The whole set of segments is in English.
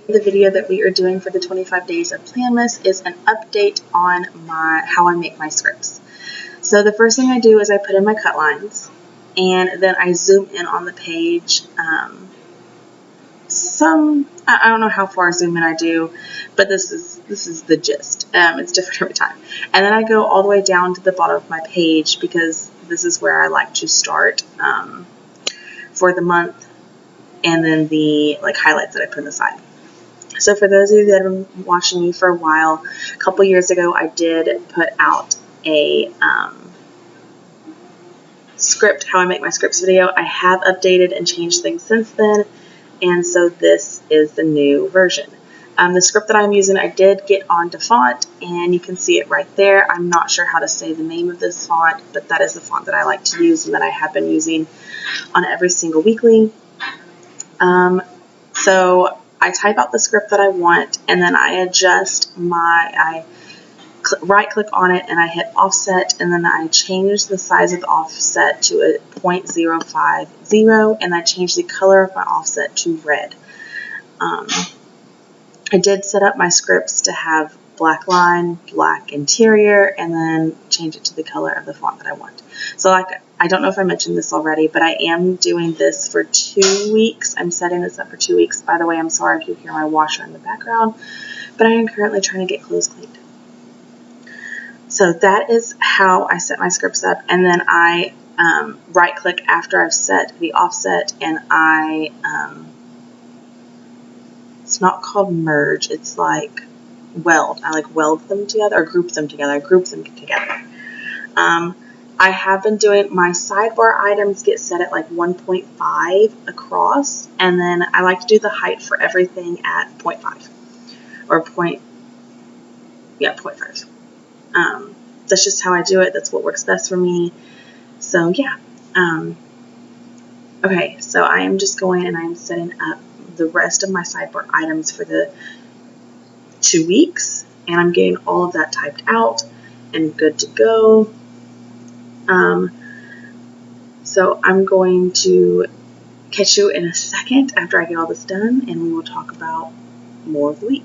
The video that we are doing for the 25 days of Planmas is an update on how I make my scripts. So the first thing I do is I put in my cut lines, and then I zoom in on the page. I don't know how far zoom in I do, but this is the gist. It's different every time. And then I go all the way down to the bottom of my page because this is where I like to start for the month, and then the highlights that I put on the side. So for those of you that have been watching me for a while, a couple years ago I did put out a script, how I make my scripts video. I have updated and changed things since then, and so this is the new version. The script that I'm using, I did get onto font, and you can see it right there. I'm not sure how to say the name of this font, but that is the font that I like to use and that I have been using on every single weekly. So I type out the script that I want, and then I adjust right click on it and I hit offset, and then I change the size of the offset to a 0.050, and I change the color of my offset to red. I did set up my scripts to have black line, black interior, and then change it to the color of the font that I want. So I don't know if I mentioned this already, but I am doing this for 2 weeks. I'm setting this up for 2 weeks. By the way, I'm sorry if you hear my washer in the background, but I am currently trying to get clothes cleaned. So that is how I set my scripts up, and then I right click after I've set the offset, and it's not called merge, it's like weld. I weld them together, or group them together. I have been doing my sidebar items get set at 1.5 across, and then I like to do the height for everything at 0.5 or 0.5. That's just how I do it. That's what works best for me. So yeah. Okay, so I am just going and I'm setting up the rest of my sidebar items for the 2 weeks, and I'm getting all of that typed out and good to go. So I'm going to catch you in a second after I get all this done, and we will talk about more of the week.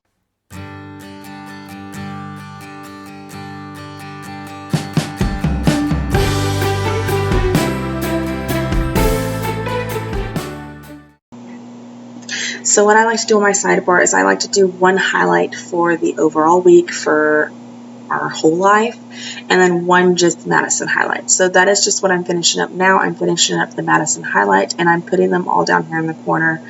So what I like to do on my sidebar is I like to do one highlight for the overall week for our whole life, and then one just Madison highlight. So that is just what I'm finishing up now. I'm finishing up the Madison highlight, and I'm putting them all down here in the corner.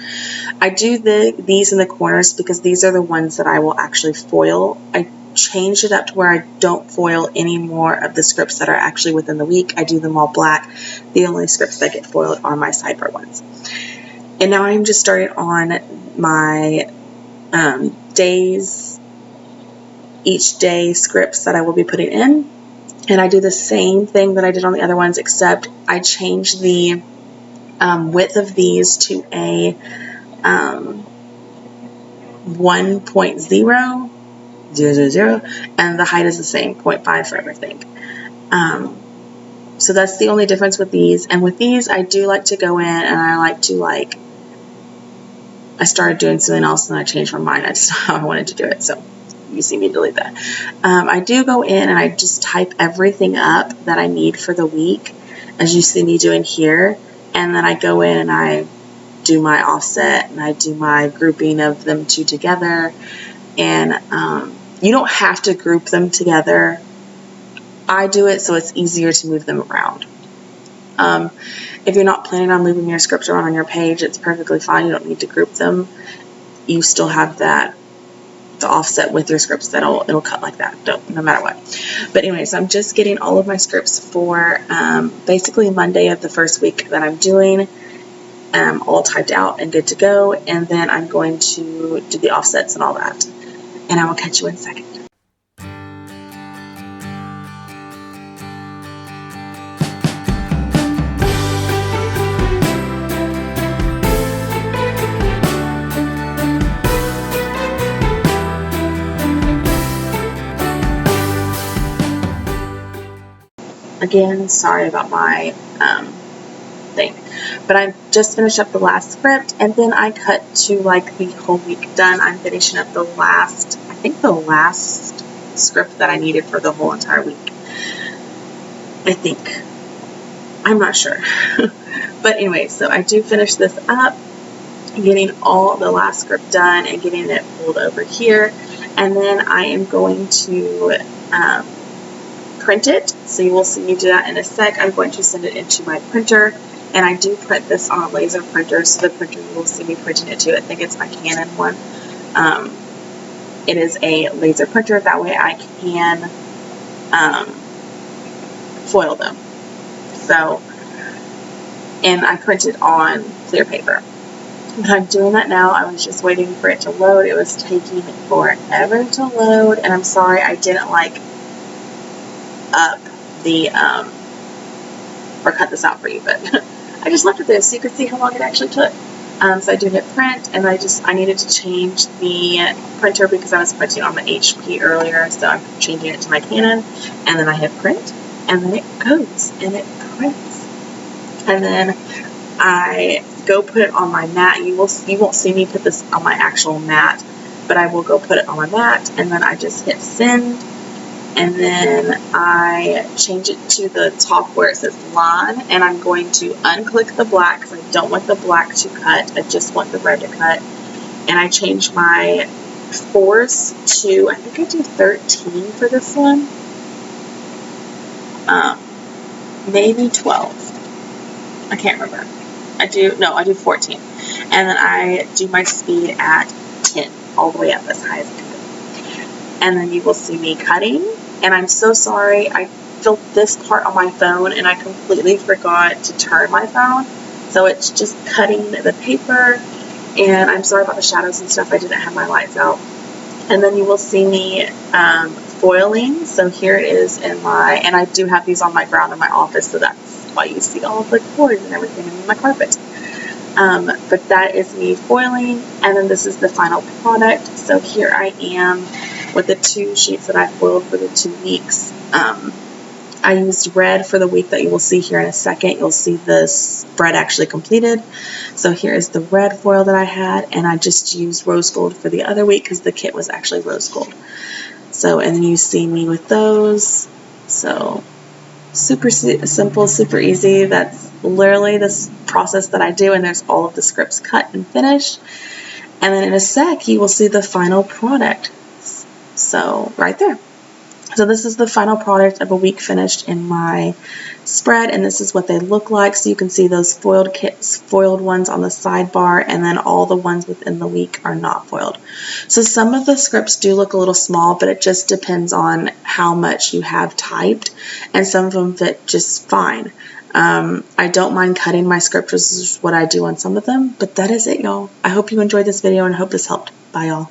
I do these in the corners because these are the ones that I will actually foil. I changed it up to where I don't foil any more of the scripts that are actually within the week. I do them all black. The only scripts that get foiled are my sidebar ones. And now I'm just starting on my each day scripts that I will be putting in. And I do the same thing that I did on the other ones, except I change the width of these to a 1.000, and the height is the same, 0.5 for everything. So that's the only difference with these. And with these, I do like to go in and I like to I started doing something else and I changed my mind. That's not how I wanted to do it. So you see me delete that. I do go in and I just type everything up that I need for the week, as you see me doing here. And then I go in and I do my offset and I do my grouping of them two together. And you don't have to group them together. I do it so it's easier to move them around. If you're not planning on moving your scripts around on your page, it's perfectly fine. You don't need to group them. You still have the offset with your scripts it'll cut like that, no matter what. But anyways, I'm just getting all of my scripts for basically Monday of the first week that I'm doing, all typed out and good to go. And then I'm going to do the offsets and all that. And I will catch you in a second. Again, sorry about my thing. But I just finished up the last script, and then I cut to like the whole week done. I'm finishing up the last, I think the last script that I needed for the whole entire week. I think. I'm not sure. But anyway, so I do finish this up, getting all the last script done and getting it pulled over here. And then I am going to print it. So you will see me do that in a sec. I'm going to send it into my printer. And I do print this on a laser printer. So the printer you will see me printing it to, I think it's my Canon one. It is a laser printer. That way I can foil them. So, and I printed on clear paper. But I'm doing that now. I was just waiting for it to load. It was taking forever to load, and I'm sorry I didn't like up the or cut this out for you, but I just left it there so you could see how long it actually took. So I do hit print, and I needed to change the printer because I was printing on the HP earlier, so I'm changing it to my Canon, and then I hit print, and then it goes and it prints, and then I go put it on my mat. You won't see me put this on my actual mat, but I will go put it on my mat, and then I just hit send, and then I change it to the top where it says line, and I'm going to unclick the black because I don't want the black to cut. I just want the red to cut, and I change my 4s to, I think I do 13 for this one, maybe 12. I can't remember. I do 14. And then I do my speed at 10, all the way up as high as I can go. And then you will see me cutting. And I'm so sorry, I filmed this part on my phone and I completely forgot to turn my phone. So it's just cutting the paper. And I'm sorry about the shadows and stuff, I didn't have my lights out. And then you will see me foiling. So here it is in my, and I do have these on my ground in my office, so that's why you see all of the cords and everything in my carpet. But that is me foiling, and then this is the final product. So here I am with the 2 sheets that I foiled for the 2 weeks. I used red for the week that you will see here in a second. You'll see the spread actually completed. So here is the red foil that I had, and I just used rose gold for the other week because the kit was actually rose gold. So, and then you see me with those. So super simple, super easy. That's literally this process that I do, and there's all of the scripts cut and finished. And then in a sec, you will see the final product. So right there. So this is the final product of a week finished in my spread, and this is what they look like. So you can see those foiled ones on the sidebar, and then all the ones within the week are not foiled. So some of the scripts do look a little small, but it just depends on how much you have typed, and some of them fit just fine. I don't mind cutting my script, which is what I do on some of them, but that is it, y'all. I hope you enjoyed this video and I hope this helped. Bye, y'all.